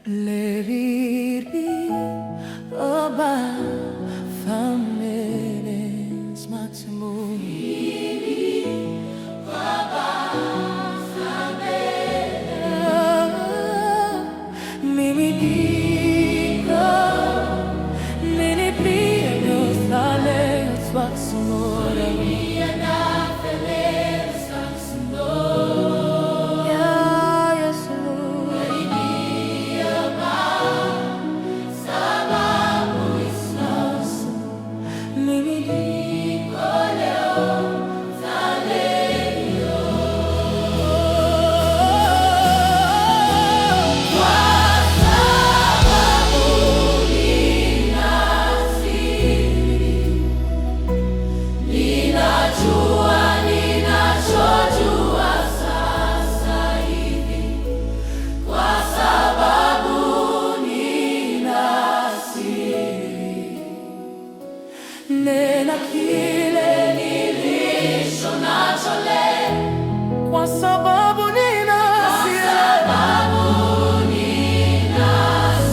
Let it be about families matamu. Mimi diko ninipiano thale swatsunora. Nena kile nilicho nacho leo, kwa sababu nina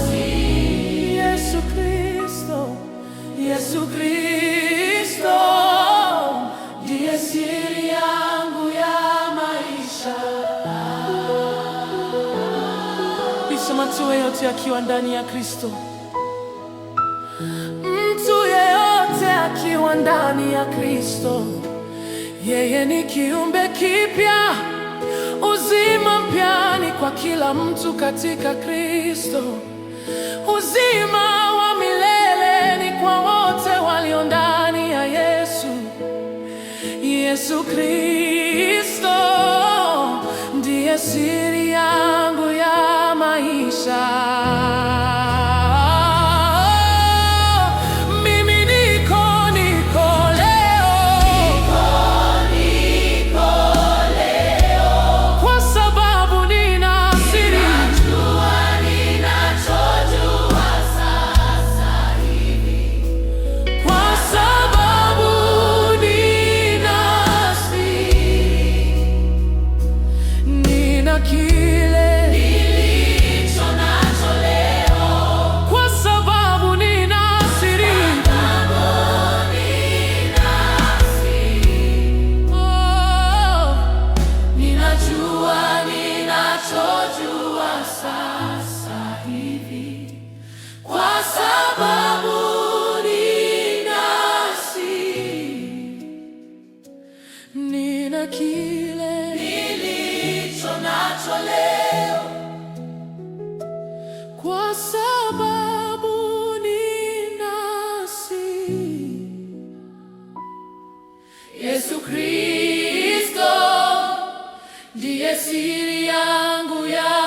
siri. Yesu Kristo, Yesu Kristo ndiye siri yangu ya maisha. Bisha matue yote akiwa ndani ya Kristo. Mtu yeyote akiwa ndani ya Kristo, yeye ni kiumbe kipya. Uzima mpya ni kwa kila mtu katika Kristo. Uzima wa milele ni kwa wote walio ndani ya Yesu. Yesu Kristo ndiye siri yangu ya maisha. Nina kile nilicho nacho leo, kwa sababu nina siri. Yesu Kristo ndiye siri yangu ya